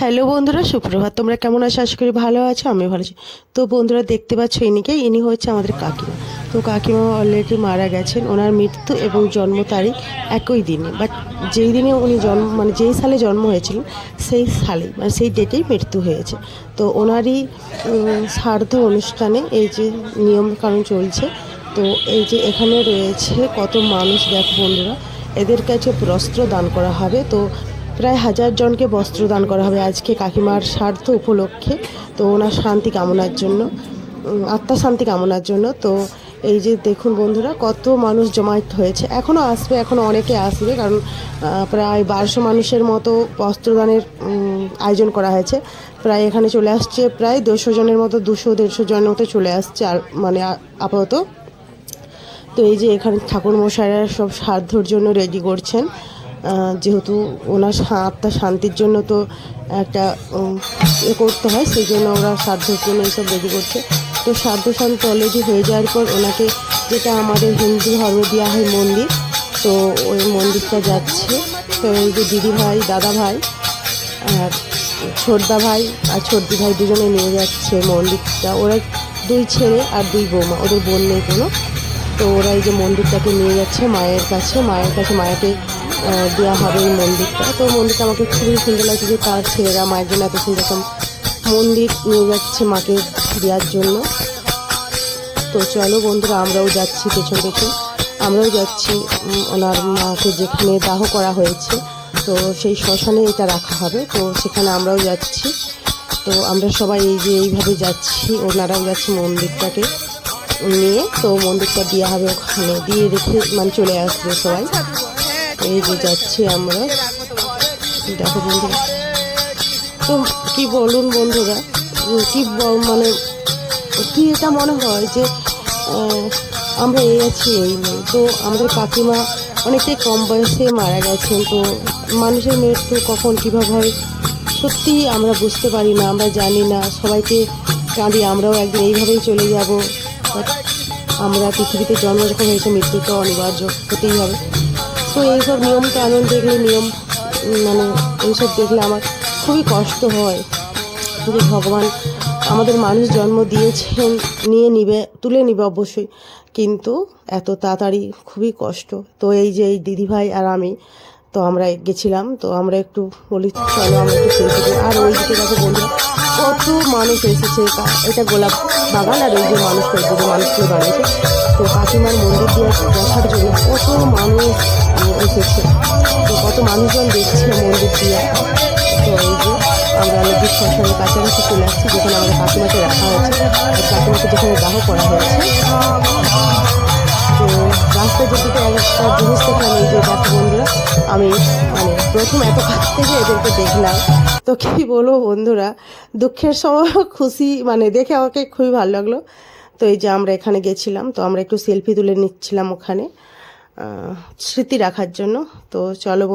Hello বন্ধুরা, সুপ্রভাত। তোমরা কেমন আছো? আশা করি ভালো আছো। আমি ভালো আছি। তো বন্ধুরা, দেখতে পাচ্ছ ইনি হচ্ছে আমাদের কাকিমা। তো কাকিমা অলরেডি মারা গেছেন। ওনার মৃত্যু এবং জন্ম তারিখ একই দিনে, বাট যেই দিনে উনি জন্ম মানে যেই সালে জন্ম হয়েছিলেন সেই সালেই মানে সেই ডেটেই মৃত্যু হয়েছে। তো ওনারই শ্রাদ্ধ অনুষ্ঠানে এই যে নিয়মকানুন চলছে। তো এই যে এখানে রয়েছে কত মানুষ, দেখো বন্ধুরা, এদের কাছে বস্ত্র দান করা হবে। তো প্রায় 1000 জনকে বস্ত্র দান করা হবে আজকে কাকিমার শ্রাদ্ধ উপলক্ষে। তো ওনার শান্তি কামনার জন্য, আত্মা শান্তি কামনার জন্য। তো এই যে দেখুন বন্ধুরা, কত মানুষ জমায়েত হয়েছে। এখনও আসবে, এখনও অনেকে আসবে, কারণ প্রায় 1200 মানুষের মতো বস্ত্রদানের আয়োজন করা হয়েছে। প্রায় এখানে চলে আসছে প্রায় 200 জনের মতো, 200-150 জনের মতো চলে আসছে আর মানে আপাতত। তো এই যে এখানে ঠাকুর মশাইরা সব শ্রাদ্ধর জন্য রেডি করছেন। যেহেতু ওনার আত্মার শান্তির জন্য তো একটা করতে হয়, সেই জন্য ওরা শ্রাদ্ধের জন্য এইসব রেডি করছে। তো শ্রাদ্ধ শান্তি অলরেডি হয়ে যাওয়ার পর ওনাকে, যেটা আমাদের হিন্দু ধর্মে দেওয়া হয় মন্দির, তো ওই মন্দিরটা যাচ্ছে। তো এই যে দিদি ভাই, দাদা ভাই আর ছোটদা ভাই আর ছোটদি ভাই দুজনে নিয়ে যাচ্ছে মন্দিরটা। ওরা 2 ছেলে আর 2 বৌমা, ওদের বোন নেই কোনো। তো ওরা এই যে মন্দিরটাকে নিয়ে যাচ্ছে মায়ের কাছে মায়াকে দেওয়া হবে এই মন্দিরটা। তো মন্দিরটা আমাকে খুবই সুন্দর লাগছে যে তার ছেলেরা মায়ের জন্য এত সুন্দর মন্দির নিয়ে যাচ্ছে মাকে দেওয়ার জন্য। তো চলো বন্ধুরা, আমরাও যাচ্ছি পেছন পেছন, আমরাও যাচ্ছি ওনার মাকে যেখানে দাহ করা হয়েছে, তো সেই শ্মশানে এটা রাখা হবে। তো সেখানে আমরাও যাচ্ছি। তো আমরা সবাই এই যে এইভাবে যাচ্ছি, ওনারাও যাচ্ছে মন্দিরটাকে নিয়ে। তো মন্দিরটা দেওয়া হবে, ওখানে দিয়ে রেখে মানে চলে আসবে সবাই। এই যে যাচ্ছি আমরা, দেখো বন্ধুরা। তো কি বলুন বন্ধুরা, কি মানে কি এটা মনে হয় যে আমরা এই আছি এই নেই। তো আমাদের কাকিমা অনেকটাই কম বয়সে মারা গেছেন। তো মানুষের মৃত্যু কখন কীভাবে হয় সত্যি আমরা বুঝতে পারি না, আমরা জানি না। সবাইকে কাঁদি, আমরাও একদিন এইভাবেই চলে যাব। আমরা পৃথিবীতে জন্ম যখন হয়েছে, মৃত্যু তো অনিবার্য, হতেই হবে। তো এইসব নিয়ম কানুন দেখলে, মানে এইসব দেখলে আমার খুবই কষ্ট হয় যে ভগবান আমাদের মানুষ জন্ম দিয়েছেন, তুলে নিবে অবশ্যই, কিন্তু এত তাড়াতাড়ি খুবই কষ্ট। তো এই যে এই দিদিভাই আর আমি, তো আমরা গেছিলাম। তো আমরা একটু বলি চলো আমরা একটু সেলফি দিই। আর ওই দিকে দেখো বন্ধুরা, কত মানুষ এসেছে। এটা গোলাপ বাগান, আর ওই যে মানুষগুলো দাঁড়িয়েছে। তো কাকিমার মন্দির দেখার জন্য কত মানুষ এসেছে। তো কত মানুষজন দেখছে মন্দির দিয়া। তো এই যে আমরা অলরেডি শ্মশানের কাছাকাছি চলে আসছি, যেখানে আমাদের কাকিমাকে রাখা হয়েছে, কাকিমাকে যেখানে দাহ করা হয়েছে। তো রাস্তায় যেতে একটা জিনিস দেখলাম, এই যে দেখো বন্ধুরা, আমি মানে প্রথম এত কাছ থেকে এদেরকে দেখলাম। তো কী বলবো বন্ধুরা, দুঃখের সময় খুশি মানে দেখে আমাকে খুবই ভালো লাগলো। তো এই যে আমরা এখানে গেছিলাম, তো আমরা একটু সেলফি তুলে নিচ্ছিলাম ওখানে স্মৃতি রাখার জন্য। তো চলো।